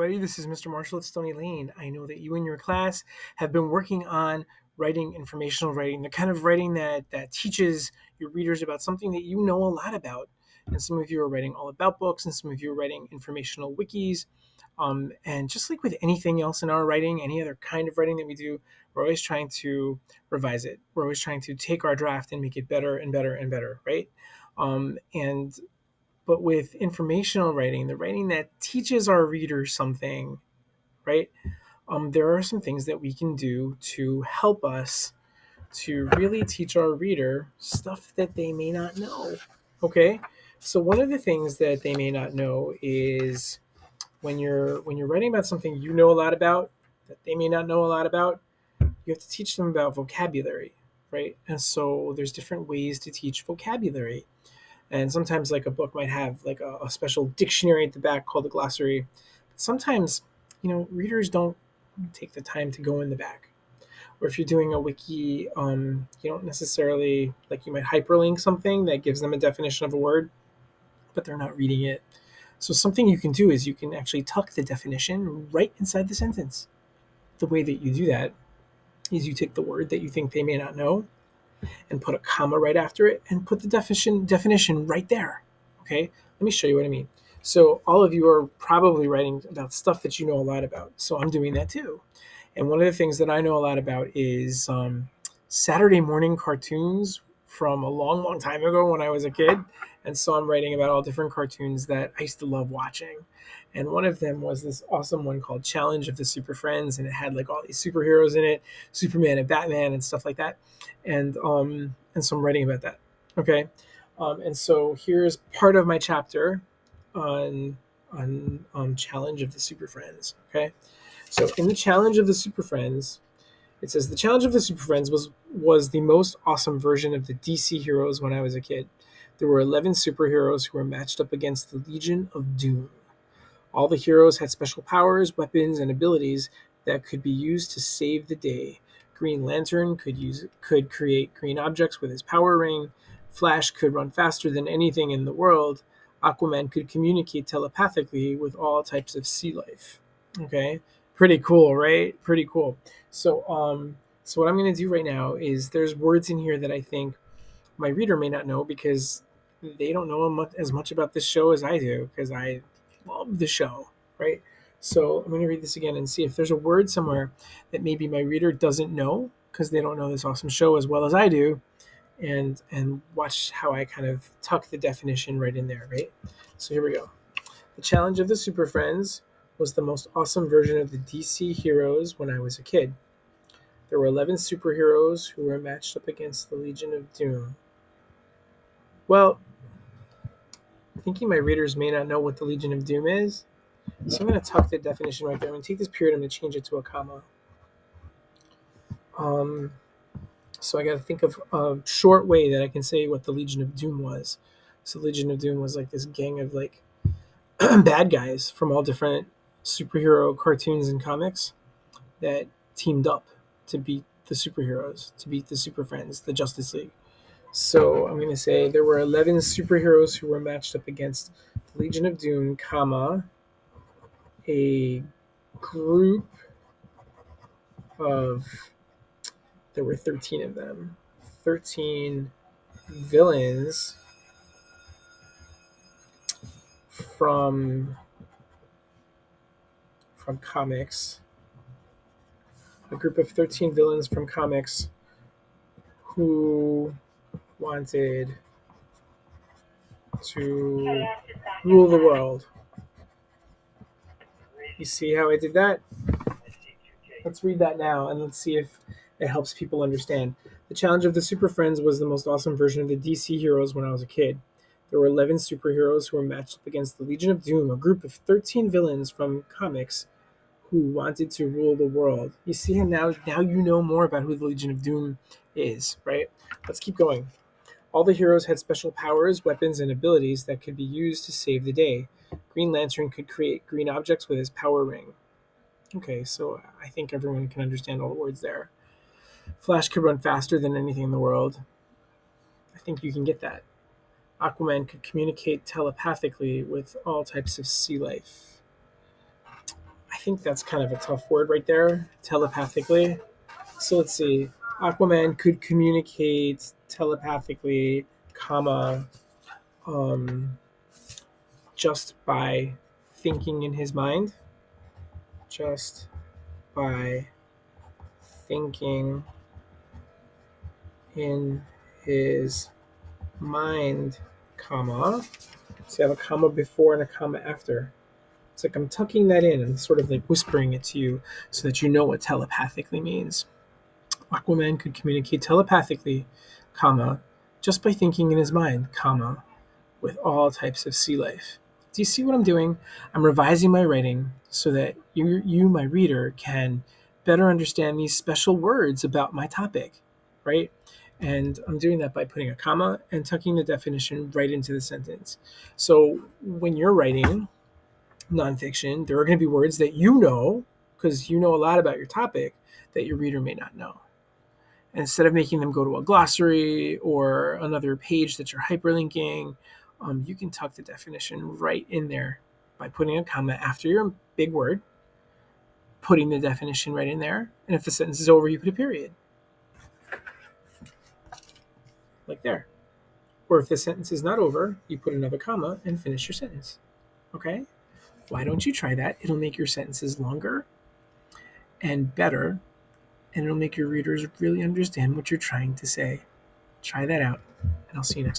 Everybody, this is Mr. Marshall at Stony Lane. I know that you and your class have been working on writing informational writing, the kind of writing that teaches your readers about something that you know a lot about. And some of you are writing all about books, and some of you are writing informational wikis. And just like with anything else in our writing, any other kind of writing that we do, we're always trying to revise it. We're always trying to take our draft and make it better and better and better, right? And but with informational writing, the writing that teaches our readers something, right? There are some things that we can do to help us to really teach our reader stuff that they may not know. Okay, so one of the things that they may not know is when you're writing about something you know a lot about that they may not know a lot about, you have to teach them about vocabulary, right? And so there's different ways to teach vocabulary. And sometimes like a book might have like a special dictionary at the back called a glossary. But sometimes, readers don't take the time to go in the back. Or if you're doing a wiki, you don't necessarily, like, you might hyperlink something that gives them a definition of a word, but they're not reading it. So something you can do is you can actually tuck the definition right inside the sentence. The way that you do that is you take the word that you think they may not know and put a comma right after it and put the definition right there. Okay, let me show you what I mean. So all of you are probably writing about stuff that you know a lot about. So I'm doing that too. And one of the things that I know a lot about is Saturday morning cartoons from a long, long time ago when I was a kid. And so I'm writing about all different cartoons that I used to love watching. And one of them was this awesome one called Challenge of the Super Friends, and it had like all these superheroes in it, Superman and Batman and stuff like that. And so I'm writing about that. Okay, and so here's part of my chapter on Challenge of the Super Friends. Okay, so in the Challenge of the Super Friends, it says the Challenge of the Super Friends was the most awesome version of the DC heroes when I was a kid. There were 11 superheroes who were matched up against the Legion of Doom. All the heroes had special powers, weapons, and abilities that could be used to save the day. Green Lantern could create green objects with his power ring. Flash could run faster than anything in the world. Aquaman could communicate telepathically with all types of sea life. Okay, pretty cool, right? Pretty cool. So what I'm going to do right now is there's words in here that I think my reader may not know because they don't know as much about this show as I do because I love the show, right? So I'm going to read this again and see if there's a word somewhere that maybe my reader doesn't know because they don't know this awesome show as well as I do, and watch how I kind of tuck the definition right in there, right? So here we go. The Challenge of the Super Friends was the most awesome version of the DC heroes when I was a kid. There were 11 superheroes who were matched up against the Legion of Doom. Well, thinking my readers may not know what the Legion of Doom is, so I'm going to tuck the definition right there. I'm going to take this period, I'm going to change it to a comma. So I got to think of a short way that I can say what the Legion of Doom was. So Legion of Doom was like this gang of like bad guys from all different superhero cartoons and comics that teamed up to beat the superheroes, to beat the Super Friends, the Justice League. So I'm going to say there were 11 superheroes who were matched up against the Legion of Doom, comma, a group of, there were 13 of them, 13 villains from comics, a group of 13 villains from comics who wanted to rule the world. You see how I did that? Let's read that now and let's see if it helps people understand. The Challenge of the Super Friends was the most awesome version of the DC heroes when I was a kid. There were 11 superheroes who were matched up against the Legion of Doom, a group of 13 villains from comics who wanted to rule the world. You see how now you know more about who the Legion of Doom is, right? Let's keep going. All the heroes had special powers, weapons, and abilities that could be used to save the day. Green Lantern could create green objects with his power ring. Okay, so I think everyone can understand all the words there. Flash could run faster than anything in the world. I think you can get that. Aquaman could communicate telepathically with all types of sea life. think that's kind of a tough word right there, telepathically. So let's see. Aquaman could communicate telepathically, comma, um, just by thinking in his mind. Just by thinking in his mind, comma. So you have a comma before and a comma after. It's like I'm tucking that in and sort of like whispering it to you so that you know what telepathically means. Aquaman could communicate telepathically, comma, just by thinking in his mind, comma, with all types of sea life. Do you see what I'm doing? I'm revising my writing so that you, my reader, can better understand these special words about my topic, right? And I'm doing that by putting a comma and tucking the definition right into the sentence. So when you're writing nonfiction, there are going to be words that you know, because you know a lot about your topic, that your reader may not know. Instead of making them go to a glossary or another page that you're hyperlinking, you can tuck the definition right in there by putting a comma after your big word, putting the definition right in there. And if the sentence is over, you put a period, like there. Or if the sentence is not over, you put another comma and finish your sentence. Okay? Why don't you try that? It'll make your sentences longer and better, and it'll make your readers really understand what you're trying to say. Try that out, and I'll see you next time.